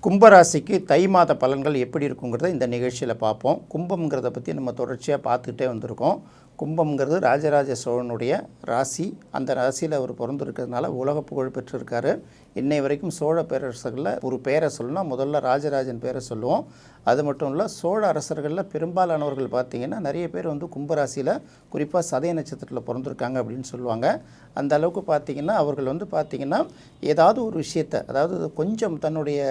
கும்பராசிக்கு தை மாத பலன்கள் எப்படி இருக்குங்கிறத இந்த நிகழ்ச்சியில் பார்ப்போம். கும்பம்ங்கிறத பற்றி நம்ம தொடர்ச்சியாக பார்த்துக்கிட்டே வந்திருக்கோம். கும்பம்ங்கிறது ராஜராஜ சோழனுடைய ராசி. அந்த ராசியில் அவர் பிறந்திருக்கிறதுனால உலக புகழ் பெற்றிருக்காரு. இன்னை வரைக்கும் சோழ பேரரசர்களில் ஒரு பேரை சொல்லணும்னா முதல்ல ராஜராஜன் பேரை சொல்லுவோம். அது மட்டும் இல்லை, சோழ அரசர்களில் பெரும்பாலானவர்கள் பார்த்திங்கன்னா நிறைய பேர் கும்பராசியில் குறிப்பாக சதய நட்சத்திரத்தில் பிறந்திருக்காங்க அப்படின்னு சொல்லுவாங்க. அந்த அளவுக்கு பார்த்திங்கன்னா அவர்கள் பார்த்திங்கன்னா ஏதாவது ஒரு விஷயத்தை, அதாவது கொஞ்சம் தன்னுடைய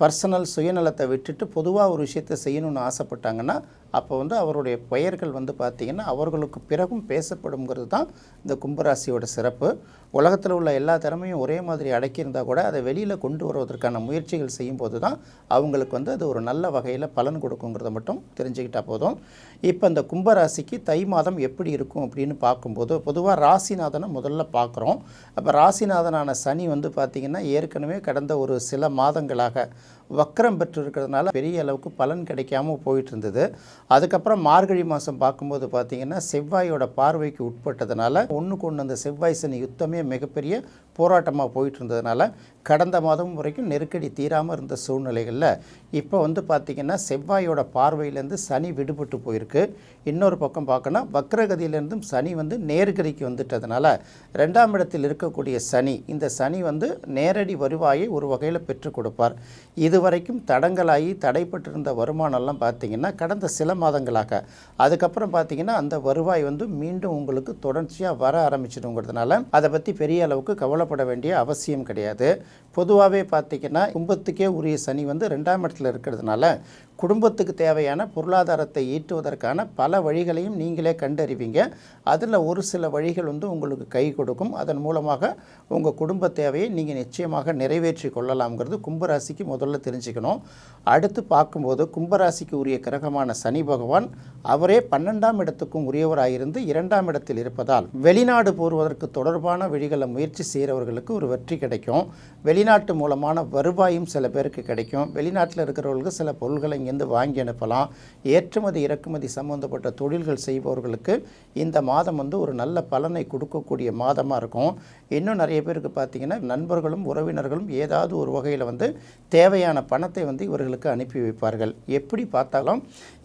பர்சனல் சுயநலத்தை விட்டுட்டு பொதுவாக ஒரு விஷயத்தை செய்யணும்னு ஆசைப்பட்டாங்கன்னா அப்போ அவருடைய பெயர்கள் பார்த்திங்கன்னா அவர்களுக்கு பிறகும் பேசப்படுங்கிறது தான் இந்த கும்பராசியோட சிறப்பு. உலகத்தில் உள்ள எல்லா திறமையும் ஒரே மாதிரி அடக்கியிருந்தால் கூட அதை வெளியில் கொண்டு வருவதற்கான முயற்சிகள் செய்யும்போது தான் அவங்களுக்கு அது ஒரு நல்ல வகையில் பலன் கொடுக்குங்கிறத மட்டும் தெரிஞ்சுக்கிட்டால் போதும். இப்போ இந்த கும்பராசிக்கு தை மாதம் எப்படி இருக்கும் அப்படின்னு பார்க்கும்போது பொதுவாக ராசிநாதனை முதல்ல பார்க்குறோம். அப்போ ராசிநாதனான சனி பார்த்திங்கன்னா ஏற்கனவே கடந்த ஒரு சில மாதங்களாக வக்ரம் பெற்று இருக்கிறதுனால பெரிய அளவுக்கு பலன் கிடைக்காம போயிட்டு இருந்தது. அதுக்கப்புறம் மார்கழி மாதம் பார்க்கும்போது பார்த்திங்கன்னா செவ்வாயோட பார்வைக்கு உட்பட்டதுனால ஒன்றுக்கு ஒன்று அந்த செவ்வாய் சனி யுத்தமே மிகப்பெரிய போராட்டமாக போயிட்டு இருந்ததுனால கடந்த மாதம் வரைக்கும் நெருக்கடி தீராமல் இருந்த சூழ்நிலைகளில் இப்போ பார்த்திங்கன்னா செவ்வாயோட பார்வையிலேருந்து சனி விடுபட்டு போயிருக்கு. இன்னொரு பக்கம் பார்க்கணும், வக்ரகதியிலேருந்தும் சனி நேர்கதிக்கு வந்துட்டதுனால 2ஆம் இடத்தில் இருக்கக்கூடிய சனி, இந்த சனி நேரடி வருவாயை ஒரு வகையில் பெற்றுக் கொடுப்பார். இதுவரைக்கும் தடங்களாகி தடைப்பட்டிருந்த வருமானம்லாம் பார்த்திங்கன்னா கடந்த சில மாதங்களாக அதுக்கப்புறம் பார்த்திங்கன்னா அந்த வருவாய் மீண்டும் உங்களுக்கு தொடர்ச்சியாக வர ஆரம்பிச்சிடுங்கிறதுனால அதை பற்றி பெரிய அளவுக்கு கவலைப்பட வேண்டிய அவசியம் கிடையாது. பொதுவாகவே பார்த்திங்கன்னா கும்பத்துக்கே உரிய சனி 2ஆம் இடத்துல இருக்கிறதுனால குடும்பத்துக்கு தேவையான பொருளாதாரத்தை ஈட்டுவதற்கான பல வழிகளையும் நீங்களே கண்டறிவீங்க. அதில் ஒரு சில வழிகள் உங்களுக்கு கை கொடுக்கும். அதன் மூலமாக உங்கள் குடும்ப தேவையை நீங்கள் நிச்சயமாக நிறைவேற்றி கொள்ளலாம்ங்கிறது கும்பராசிக்கு முதல்ல தெரிஞ்சுக்கணும். அடுத்து பார்க்கும்போது கும்பராசிக்கு உரிய கிரகமான சனி பகவான் அவரே 12ஆம் இடத்துக்கும் உரியவராயிருந்து 2ஆம் இடத்தில் இருப்பதால் வெளிநாடு போவதற்கு தொடர்பான வழிகளை முயற்சி செய்கிறவர்களுக்கு ஒரு வெற்றி கிடைக்கும். வெளிநாட்டு மூலமான வருவாயும் சில பேருக்கு கிடைக்கும். வெளிநாட்டில் இருக்கிறவர்களுக்கு சில பொருள்களை இங்கேருந்து வாங்கி அனுப்பலாம். ஏற்றுமதி இறக்குமதி சம்பந்தப்பட்ட தொழில்கள் செய்பவர்களுக்கு இந்த மாதம் ஒரு நல்ல பலனை கொடுக்கக்கூடிய மாதமாக இருக்கும். இன்னும் நிறைய பேருக்கு பார்த்திங்கன்னா நண்பர்களும் உறவினர்களும் ஏதாவது ஒரு வகையில் தேவையான பணத்தை இவர்களுக்கு அனுப்பி வைப்பார்கள். எப்படி பார்த்தாலும்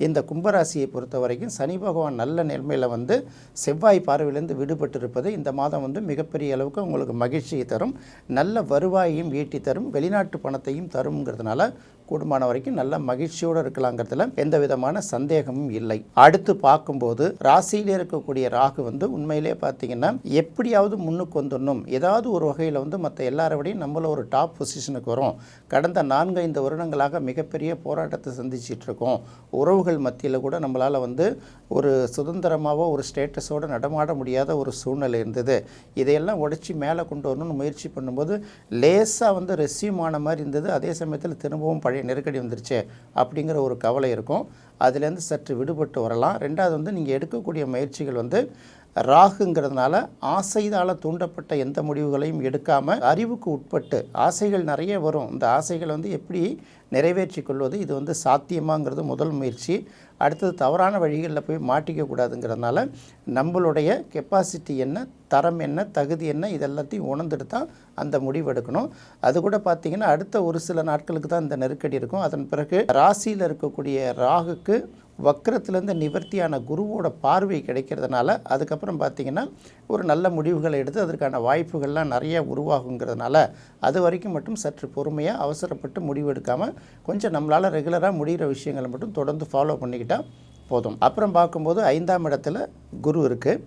இந்த கும்பராசியை பொறுத்த வரைக்கும் சனி பகவான் நல்ல நிலைமையில் செவ்வாய் பார்வையிலிருந்து விடுபட்டு இருப்பது இந்த மாதம் மிகப்பெரிய அளவுக்கு உங்களுக்கு மகிழ்ச்சியை தரும், நல்ல வருவாயையும் ஈட்டி தரும், வெளிநாட்டு பணத்தையும் தரும்ங்கிறதுனால கூடுமான வரைக்கும் நல்ல மகிழ்ச்சியோடு இருக்கலாங்கிறதுல எந்த விதமான சந்தேகமும் இல்லை. அடுத்து பார்க்கும்போது ராசியிலே இருக்கக்கூடிய ராகு உண்மையிலே பார்த்தீங்கன்னா எப்படியாவது முன்னுக்கு வந்துடணும், ஏதாவது ஒரு வகையில் மற்ற எல்லாரோடையும் நம்மள ஒரு டாப் பொசிஷனுக்கு வரும். கடந்த 4-5 வருடங்களாக மிகப்பெரிய போராட்டத்தை சந்திச்சிட்டு இருக்கோம். உறவுகள் மத்தியில் கூட நம்மளால் ஒரு சுதந்திரமாகவோ ஒரு ஸ்டேட்டஸோடு நடமாட முடியாத ஒரு சூழ்நிலை இருந்தது. இதையெல்லாம் உடைச்சி மேலே கொண்டு வரணும்னு முயற்சி பண்ணும்போது லேசாக ரெஸ்யூம் ஆன மாதிரி இருந்தது. அதே சமயத்தில் திரும்பவும் பழைய நெருக்கடி வந்துருச்சு அப்படிங்கிற ஒரு கவலை இருக்கும். அதுலேருந்து சற்று விடுபட்டு வரலாம். ரெண்டாவது நீங்கள் எடுக்கக்கூடிய முயற்சிகள் ராகுங்கிறதுனால ஆசைதால் தூண்டப்பட்ட எந்த முடிவுகளையும் எடுக்காமல் அறிவுக்கு உட்பட்டு ஆசைகள் நிறைய வரும். இந்த ஆசைகள் எப்படி நிறைவேற்றி கொள்வது, இது சாத்தியமாங்கிறது முதல் முயற்சி. அடுத்தது தவறான வழிகளில் போய் மாட்டிக்கக்கூடாதுங்கிறதுனால நம்மளுடைய கெப்பாசிட்டி என்ன, தரம் என்ன, தகுதி என்ன, இதெல்லாத்தையும் உணர்ந்துட்டு தான் அந்த முடிவு எடுக்கணும். அது கூட பார்த்திங்கன்னா அடுத்த ஒரு சில நாட்களுக்கு தான் இந்த நெருக்கடி இருக்கும். அதன் பிறகு ராசியில் இருக்கக்கூடிய ராகுக்கு வக்ரத்திலேருந்து நிவர்த்தியான குருவோட பார்வை கிடைக்கிறதுனால அதுக்கப்புறம் பார்த்திங்கன்னா ஒரு நல்ல முடிவுகளை எடுத்து அதற்கான வாய்ப்புகள்லாம் நிறைய உருவாகுங்கிறதுனால அது வரைக்கும் மட்டும் சற்று பொறுமையாக அவசரப்பட்டு முடிவு எடுக்காமல் கொஞ்சம் நம்மளால் ரெகுலராக முடிகிற விஷயங்களை மட்டும் தொடர்ந்து ஃபாலோ பண்ணிக்கிட்டால் போதும். அப்புறம் பார்க்கும்போது 5ஆம் இடத்துல குரு இருக்குது.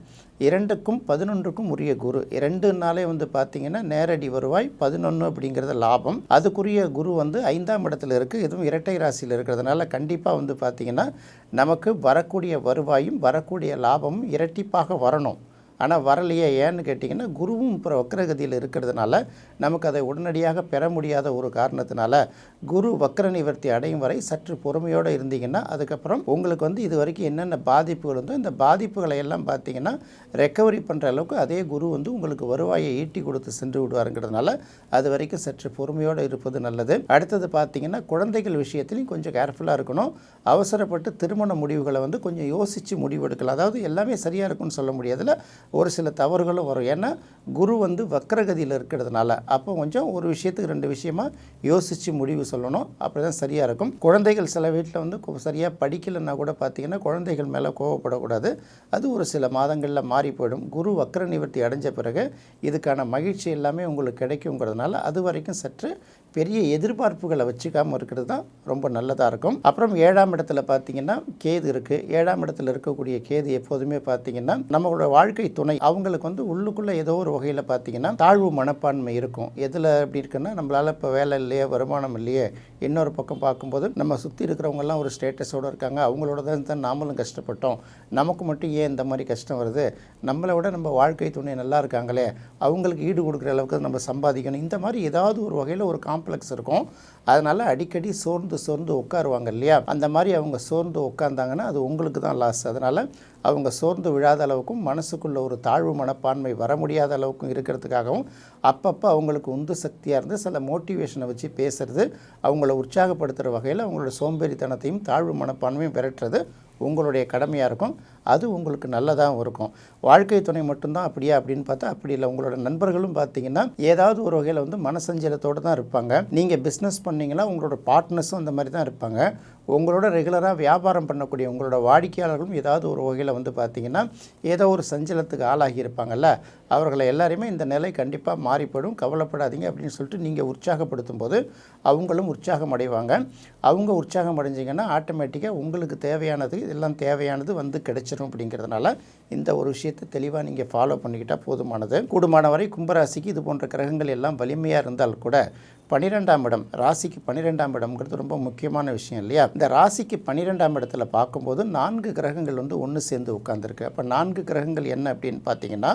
2க்கும் 11க்கும் உரிய குரு. 2னாலே பார்த்திங்கன்னா நேரடி வருவாய், 11 அப்படிங்கிறது லாபம். அதுக்குரிய குரு 5ஆம் இடத்துல இருக்குது. இதுவும் இரட்டை ராசியில் இருக்கிறதுனால கண்டிப்பாக பார்த்திங்கன்னா நமக்கு வரக்கூடிய வருவாயும் வரக்கூடிய லாபமும் இரட்டிப்பாக வரணும். ஆனால் வரலையே, ஏன்னு கேட்டிங்கன்னா குருவும் இப்போ வக்ரகதியில் இருக்கிறதுனால நமக்கு அதை உடனடியாக பெற முடியாத ஒரு காரணத்தினால குரு வக்ர நிவர்த்தி அடையும் வரை சற்று பொறுமையோடு இருந்தீங்கன்னா அதுக்கப்புறம் உங்களுக்கு இது வரைக்கும் என்னென்ன பாதிப்புகள் இந்த பாதிப்புகளை எல்லாம் பார்த்திங்கன்னா ரெக்கவரி பண்ணுற அளவுக்கு அதே குரு உங்களுக்கு வருவாயை ஈட்டி கொடுத்து சென்று விடுவாருங்கிறதுனால அது வரைக்கும் சற்று பொறுமையோடு இருப்பது நல்லது. அடுத்தது பார்த்திங்கன்னா குழந்தைகள் விஷயத்துலையும் கொஞ்சம் கேர்ஃபுல்லாக இருக்கணும். அவசரப்பட்டு திருமண முடிவுகளை கொஞ்சம் யோசித்து முடிவெடுக்கலாம். அதாவது எல்லாமே சரியாக இருக்கும்னு சொல்ல முடியாதுல்ல, ஒரு சில தவறுகளும் வரும். ஏன்னா குரு வந்து வக்ரகதியில் இருக்கிறதுனால அப்போ கொஞ்சம் ஒரு விஷயத்துக்கு 2 விஷயமா யோசித்து முடிவு சொல்லணும். அப்படி தான் சரியாக இருக்கும். குழந்தைகள் சில வீட்டில் வந்து சரியாக படிக்கலைன்னா கூட பார்த்திங்கன்னா குழந்தைகள் மேலே கோவப்படக்கூடாது. அது ஒரு சில மாதங்களில் மாறி போயிடும். குரு வக்ர நிவர்த்தி அடைஞ்ச பிறகு இதுக்கான மகிழ்ச்சி எல்லாமே உங்களுக்கு கிடைக்குங்கிறதுனால அது வரைக்கும் சற்று பெரிய எதிர்பார்ப்புகளை வச்சுக்காமல் இருக்கிறது தான் ரொம்ப நல்லதாக இருக்கும். அப்புறம் 7ஆம் இடத்துல பார்த்திங்கன்னா கேது இருக்குது. 7ஆம் இடத்துல இருக்கக்கூடிய கேது எப்போதுமே பார்த்திங்கன்னா நம்மளோட வாழ்க்கை துணை அவங்களுக்கு வந்து உள்ளுக்குள்ளே ஏதோ ஒரு வகையில் பார்த்திங்கன்னா தாழ்வு மனப்பான்மை இருக்கும். எதில் எப்படி இருக்குன்னா நம்மளால் இப்போ வேலை இல்லையே, வருமானம் இல்லையே, இன்னொரு பக்கம் பார்க்கும்போது நம்ம சுற்றி இருக்கிறவங்கெல்லாம் ஒரு ஸ்டேட்டஸோடு இருக்காங்க, அவங்களோட தான் நாமளும் கஷ்டப்பட்டோம், நமக்கு மட்டும் ஏன் இந்த மாதிரி கஷ்டம் வருது, நம்மளை விட நம்ம வாழ்க்கை துணை நல்லா இருக்காங்களே, அவங்களுக்கு ஈடு கொடுக்குற அளவுக்கு நம்ம சம்பாதிக்கணும், இந்த மாதிரி ஏதாவது ஒரு வகையில் ஒரு காம்ப்ளெக்ஸ் இருக்கும். அதனால் அடிக்கடி சோர்ந்து உட்காருவாங்க இல்லையா, அந்த மாதிரி அவங்க சோர்ந்து உட்காந்தாங்கன்னா அது உங்களுக்கு தான் லாஸ். அதனால் அவங்க சோர்ந்து விழாத அளவுக்கும் மனசுக்குள்ள ஒரு தாழ்வு மனப்பான்மை வர முடியாத அளவுக்கும் இருக்கிறதுக்காகவும் அப்பப்போ அவங்களுக்கு உந்து சக்தியாக இருந்து சில மோட்டிவேஷனை வச்சு பேசுகிறது, அவங்கள உற்சாகப்படுத்துகிற வகையில் அவங்களோட சோம்பேறித்தனத்தையும் தாழ்வு மனப்பான்மையும் பெறட்டுறது உங்களுடைய கடமையாக இருக்கும். அது உங்களுக்கு நல்லதாகவும் இருக்கும். வாழ்க்கை துணை மட்டும்தான் அப்படியா அப்படின்னு பார்த்தா அப்படி இல்லை. உங்களோட நண்பர்களும் பார்த்தீங்கன்னா ஏதாவது ஒரு வகையில் வந்து மனசஞ்சலத்தோடு தான் இருப்பாங்க. நீங்கள் பிஸ்னஸ் பண்ணிங்கன்னா உங்களோட பார்ட்னர்ஸும் அந்த மாதிரி தான் இருப்பாங்க. உங்களோட ரெகுலராக வியாபாரம் பண்ணக்கூடிய உங்களோட வாடிக்கையாளர்களும் ஏதாவது ஒரு வகையில் வந்து பார்த்திங்கன்னா ஏதோ ஒரு சஞ்சலத்துக்கு ஆளாகி இருப்பாங்கள்ல, அவர்களை எல்லாரையுமே இந்த நிலை கண்டிப்பாக மாறிப்படும், கவலைப்படாதீங்க அப்படின்னு சொல்லிட்டு நீங்கள் உற்சாகப்படுத்தும் போது அவங்களும் உற்சாகம் அடைவாங்க. அவங்க உற்சாகம் அடைஞ்சிங்கன்னா ஆட்டோமேட்டிக்காக உங்களுக்கு தேவையானது எல்லாம் தேவையானது வந்து கிடைச்சிடும். அப்படிங்கிறதுனால இந்த ஒரு விஷயத்தை தெளிவாக நீங்கள் ஃபாலோ பண்ணிக்கிட்டால் போதுமானது. கூடுமான வரை கும்பராசிக்கு இது போன்ற கிரகங்கள் எல்லாம் வலிமையாக இருந்தால் கூட 12ஆம் இடம், ராசிக்கு 12ஆம் இடம்ங்கிறது ரொம்ப முக்கியமான விஷயம் இல்லையா. இந்த ராசிக்கு 12ஆம் இடத்துல பார்க்கும்போது 4 கிரகங்கள் வந்து ஒன்று சேர்ந்து உட்காந்துருக்கு. அப்போ 4 கிரகங்கள் என்ன அப்படின்னு பார்த்தீங்கன்னா,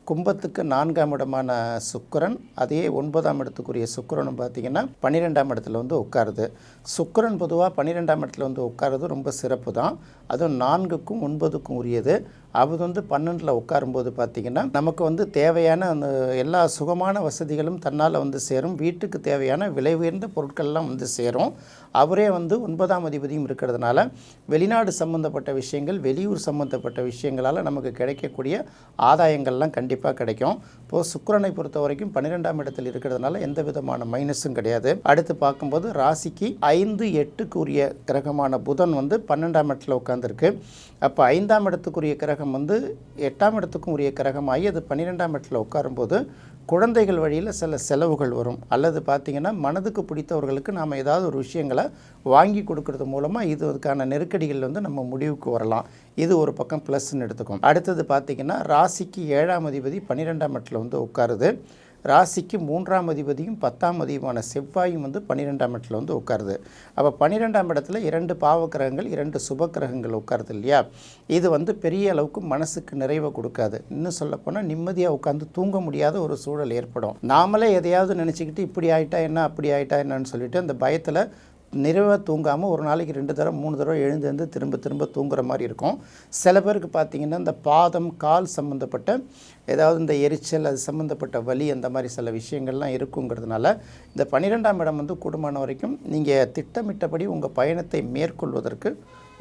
கும்பத்துக்கு 4ஆம் இடமான சுக்கிரன், அதே 9ஆம் இடத்துக்குரிய சுக்கிரனும் பார்த்திங்கன்னா 12ஆம் இடத்துல வந்து உட்காருது. சுக்கிரன் பொதுவாக 12ஆம் இடத்துல வந்து உட்காருது ரொம்ப சிறப்பு தான். அதுவும் 4க்கும் 9க்கும் உரியது. அது வந்து 12ல் உட்காரும்போது பார்த்திங்கன்னா நமக்கு வந்து தேவையான அந்த எல்லா சுகமான வசதிகளும் தன்னால் வந்து சேரும். வீட்டுக்கு தேவையான விலை உயர்ந்த பொருட்கள்லாம் வந்து சேரும். அவரே வந்து 9ஆம் அதிபதியும் இருக்கிறதுனால வெளிநாடு சம்மந்தப்பட்ட விஷயங்கள், வெளியூர் சம்மந்தப்பட்ட விஷயங்களால் நமக்கு கிடைக்கக்கூடிய ஆதாயங்கள்லாம் கண்டிப்பாக கிடைக்கும். இப்போது சுக்கிரனை பொறுத்த வரைக்கும் 12ஆம் இடத்தில் இருக்கிறதுனால எந்த விதமான மைனஸும் கிடையாது. அடுத்து பார்க்கும்போது ராசிக்கு 5, 8க்கு உரிய கிரகமான புதன் வந்து 12ஆம் இடத்துல உட்காந்துருக்கு. அப்போ 5ஆம் இடத்துக்குரிய கிரகம் வந்து 8ஆம் இடத்துக்கும் உரிய கிரகமாகி அது 12ஆம் இடத்துல உட்காரும்போது குழந்தைகள் வழியில் சில செலவுகள் வரும். அல்லது பார்த்திங்கன்னா மனதுக்கு பிடித்தவர்களுக்கு நாம் ஏதாவது ஒரு விஷயங்களை வாங்கி கொடுக்கறது மூலமாக இதுக்கான நெருக்கடிகள் வந்து நம்ம முடிவுக்கு வரலாம். இது ஒரு பக்கம் ப்ளஸ்ன்னு எடுத்துக்கும். அடுத்தது பார்த்திங்கன்னா ராசிக்கு 7ஆம் அதிபதி 12ஆம் இடத்துல வந்து உட்காருது. ராசிக்கு 3ஆம் அதிபதியும் 10ஆம் அதிபதியுமான செவ்வாயும் வந்து 12ஆம் இடத்துல வந்து உட்காருது. அப்போ 12ஆம் இடத்துல 2 பாவக்கிரகங்கள், 2 சுப கிரகங்கள் உட்காருது இல்லையா. இது வந்து பெரிய அளவுக்கு மனசுக்கு நிறைவை கொடுக்காது. இன்னும் சொல்லப்போனால் நிம்மதியாக உட்காந்து தூங்க முடியாத ஒரு சூழல் ஏற்படும். நாமளே எதையாவது நினச்சிக்கிட்டு இப்படி ஆகிட்டா என்ன, அப்படி ஆகிட்டா என்னன்னு சொல்லிட்டு அந்த பயத்தில் நிறைவாக தூங்காமல் ஒரு நாளைக்கு 2 தடவை 3 தடவை எழுந்து திரும்ப தூங்குற மாதிரி இருக்கும். சில பேருக்கு பார்த்திங்கன்னா இந்த பாதம், கால் சம்மந்தப்பட்ட ஏதாவது இந்த எரிச்சல், அது சம்மந்தப்பட்ட வலி, அந்த மாதிரி சில விஷயங்கள்லாம் இருக்குங்கிறதுனால இந்த 12ஆம் இடம் வந்து கூடுமான வரைக்கும் நீங்கள் திட்டமிட்டபடி உங்கள் பயணத்தை மேற்கொள்வதற்கு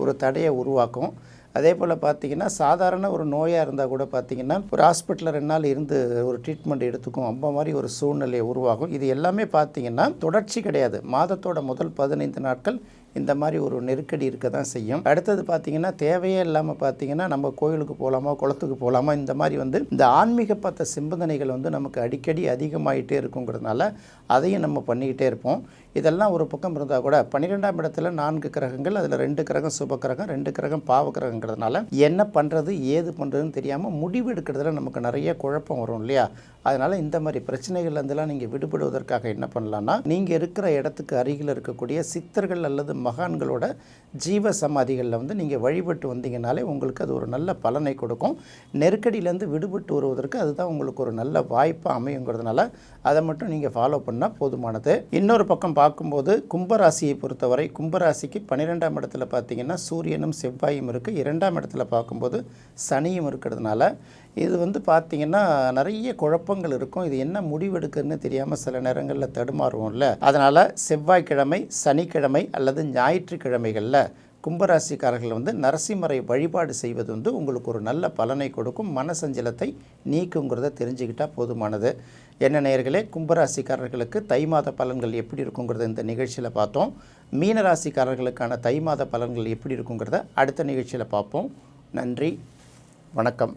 ஒரு தடையை உருவாக்கும். அதே போல் பார்த்திங்கன்னா சாதாரண ஒரு நோயாக இருந்தால் கூட பார்த்திங்கன்னா ஒரு ஹாஸ்பிட்டலில் 2 நாள் இருந்து ஒரு ட்ரீட்மெண்ட் எடுத்துக்கும், அந்த மாதிரி ஒரு சூழ்நிலை உருவாகும். இது எல்லாமே பார்த்திங்கன்னா தொடர்ச்சி கிடையாது. மாதத்தோட முதல் 15 நாட்கள் இந்த மாதிரி ஒரு நெருக்கடி இருக்க தான் செய்யும். அடுத்தது பார்த்திங்கன்னா தேவையே இல்லாமல் பார்த்திங்கன்னா நம்ம கோயிலுக்கு போகலாமா, குளத்துக்கு போகலாமா, இந்த மாதிரி வந்து இந்த ஆன்மீக பார்த்த சிந்தனைகள் வந்து நமக்கு அடிக்கடி அதிகமாகிட்டே இருக்குங்கிறதுனால அதையும் நம்ம பண்ணிக்கிட்டே இருப்போம். இதெல்லாம் ஒரு பக்கம் இருந்தால் கூட 12ஆம் இடத்துல 4 கிரகங்கள், அதில் 2 கிரகம் சுப கிரகம், 2 கிரகம் பாவ கிரகங்கிறதுனால என்ன பண்ணுறது ஏது பண்ணுறதுன்னு தெரியாமல் முடிவு எடுக்கிறதுல நமக்கு நிறைய குழப்பம் வரும் இல்லையா. அதனால் இந்த மாதிரி பிரச்சனைகள்லேருந்துலாம் நீங்கள் விடுபடுவதற்காக என்ன பண்ணலான்னா, நீங்கள் இருக்கிற இடத்துக்கு அருகில் இருக்கக்கூடிய சித்தர்கள் அல்லது மகான்களோட ஜீவ சமாதிகளில் வந்து நீங்கள் வழிபட்டு வந்தீங்கனாலே உங்களுக்கு அது ஒரு நல்ல பலனை கொடுக்கும். நெருக்கடியிலேருந்து விடுபட்டு வருவதற்கு அதுதான் உங்களுக்கு ஒரு நல்ல வாய்ப்பாக அமையுங்கிறதுனால அதை மட்டும் நீங்கள் ஃபாலோ பண்ணால் போதுமானது. இன்னொரு பக்கம் பார்க்கும்போது கும்பராசியை பொறுத்தவரை கும்பராசிக்கு 12ஆம் இடத்துல பார்த்திங்கன்னா சூரியனும் செவ்வாயும் இருக்குது. 2ஆம் இடத்துல பார்க்கும்போது சனியும் இருக்கிறதுனால இது வந்து பார்த்திங்கன்னா நிறைய குழப்பங்கள் இருக்கும். இது என்ன முடிவெடுக்குன்னு தெரியாமல் சில நேரங்களில் தடுமாறுவோம்ல. அதனால் செவ்வாய்க்கிழமை, சனிக்கிழமை அல்லது ஞாயிற்றுக்கிழமைகளில் கும்பராசிக்காரர்கள் வந்து நரசிம்மரை வழிபாடு செய்வது வந்து உங்களுக்கு ஒரு நல்ல பலனை கொடுக்கும், மனசஞ்சலத்தை நீக்குங்கிறத தெரிஞ்சுக்கிட்டால் போதுமானது. என்ன நேயர்களே, கும்பராசிக்காரர்களுக்கு தை மாத பலன்கள் எப்படி இருக்குங்கிறத இந்த நிகழ்ச்சியில் பார்த்தோம். மீனராசிக்காரர்களுக்கான தை மாத பலன்கள் எப்படி இருக்குங்கிறத அடுத்த நிகழ்ச்சியில் பார்ப்போம். நன்றி, வணக்கம்.